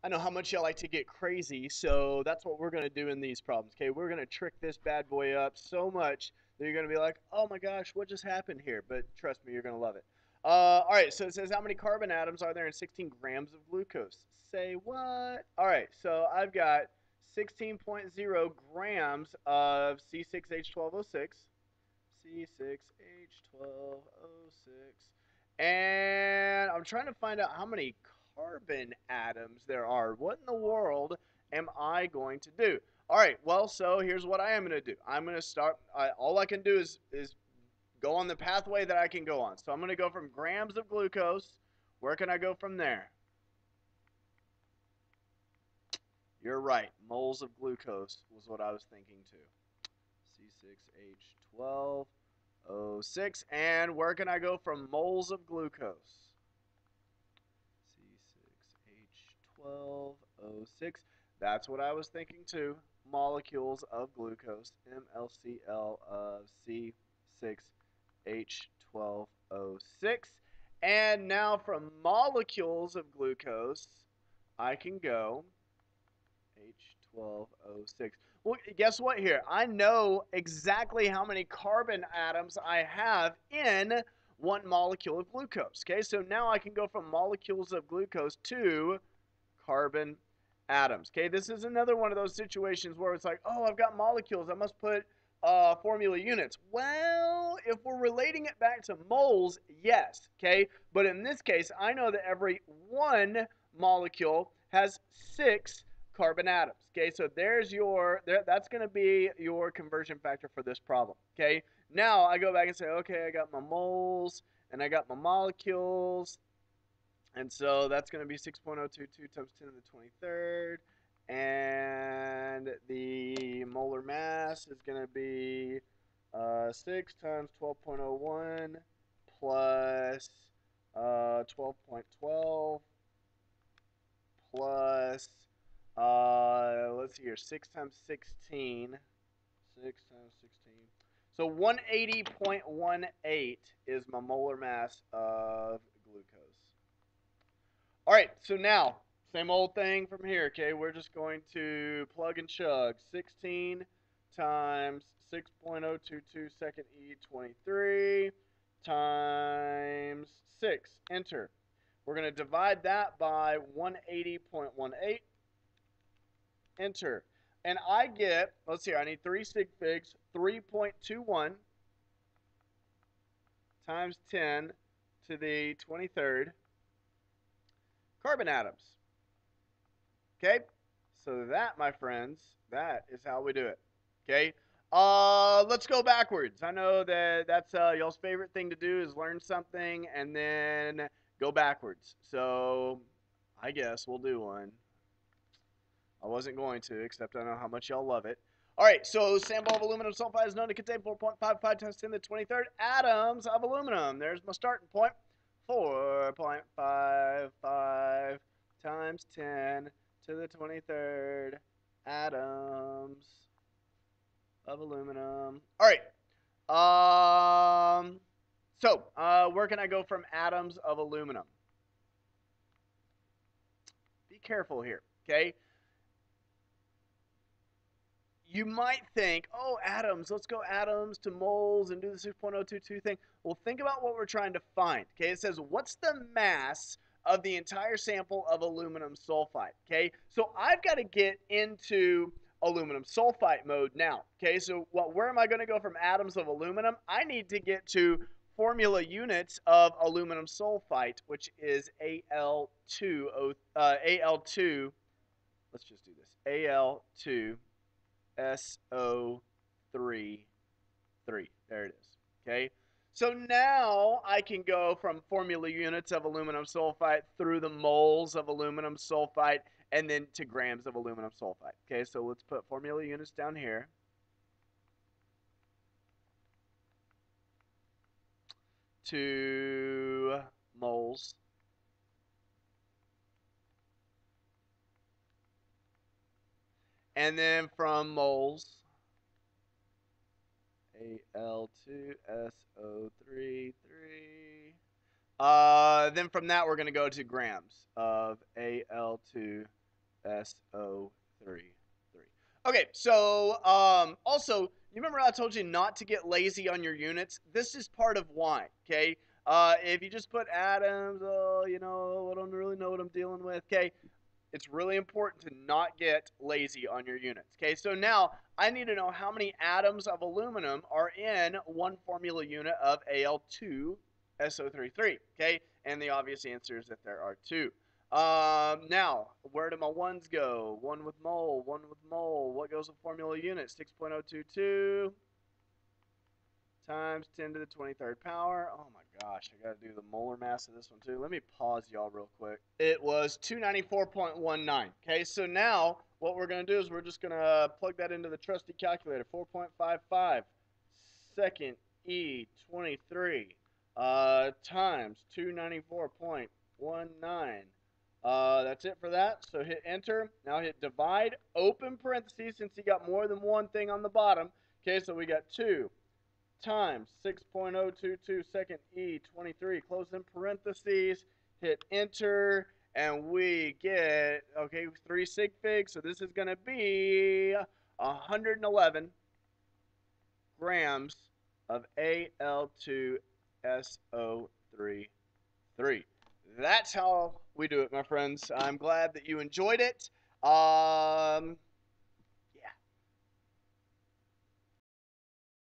I know how much y'all like to get crazy, so that's what we're going to do in these problems. Okay, we're going to trick this bad boy up so much that you're going to be like, oh my gosh, what just happened here? But trust me, you're going to love it. All right, so it says how many carbon atoms are there in 16 grams of glucose? Say what? All right, so I've got 16.0 grams of C6H12O6. C6H12O6. And I'm trying to find out how many carbon atoms there are. What in the world am I going to do? All right, well, so here's what I am going to do. I'm going to start, all I can do is go on the pathway that I can go on. So I'm going to go from grams of glucose. Where can I go from there? You're right. Moles of glucose was what I was thinking too. C6H12O6. And where can I go from moles of glucose? C6H12O6. That's what I was thinking too. Molecules of glucose. MLCl of C6H12O6. And now from molecules of glucose, I can go H12O6. Well, guess what here? I know exactly how many carbon atoms I have in one molecule of glucose. Okay, so now I can go from molecules of glucose to carbon atoms. Okay, this is another one of those situations where it's like, oh, I've got molecules. I must put formula units. Well, if we're relating it back to moles, yes. Okay, but in this case, I know that every one molecule has 6 carbon atoms. Okay, so that's going to be your conversion factor for this problem. Okay, now I go back and say, okay, I got my moles and I got my molecules. And so that's going to be 6.022 times 10 to the 23rd. And the molar mass is going to be 6 times 12.01 plus 12.12 plus, let's see here, 6 times 16. 6 times 16. So 180.18 is my molar mass of glucose. All right, so now, same old thing from here, okay? We're just going to plug and chug. 16 times 6.022 second E23 times 6. Enter. We're going to divide that by 180.18. Enter. And I get, let's see, I need 3 sig figs, 3.21 times 10 to the 23rd carbon atoms. Okay? So that, my friends, that is how we do it. Okay? Let's go backwards. I know that that's y'all's favorite thing to do is learn something and then go backwards. So I guess we'll do one. I wasn't going to, except I know how much y'all love it. All right, so sample of aluminum sulfide is known to contain 4.55 times 10 to the 23rd atoms of aluminum. There's my starting point. 4.55 times 10 to the 23rd atoms of aluminum. All right. Where can I go from atoms of aluminum? Be careful here, okay? You might think, oh, atoms, let's go atoms to moles and do the 6.022 thing. Well, think about what we're trying to find. Okay, it says, what's the mass of the entire sample of aluminum sulfide? Okay, so I've got to get into aluminum sulfite mode now. Okay, so where am I going to go from atoms of aluminum? I need to get to formula units of aluminum sulfite, which is Al2. Let's just do this. Al2 SO3 3. There it is. Okay. So now I can go from formula units of aluminum sulfite through the moles of aluminum sulfite and then to grams of aluminum sulfite. Okay, so let's put formula units down here. To moles. And then from moles Al2SO3 3. Then from that, we're going to go to grams of Al2SO3 SO33. Okay, so also, you remember I told you not to get lazy on your units? This is part of why, okay? If you just put atoms, oh, you know, I don't really know what I'm dealing with, okay? It's really important to not get lazy on your units. Okay, so now I need to know how many atoms of aluminum are in one formula unit of Al2SO33. Okay, and the obvious answer is that there are two. Now, where do my ones go? One with mole, one with mole. What goes with formula unit? 6.022 times 10 to the 23rd power. Oh my gosh, I got to do the molar mass of this one too. Let me pause y'all real quick. It was 294.19. Okay, so now what we're going to do is we're just going to plug that into the trusty calculator. 4.55 second E23 times 294.19. That's it for that. So hit enter. Now hit divide, open parentheses since you got more than one thing on the bottom. Okay, so we got 2 times 6.022 second E23, close in parentheses, hit enter, and we get, okay, 3 sig figs, so this is going to be 111 grams of Al2SO33. That's how we do it, my friends. I'm glad that you enjoyed it.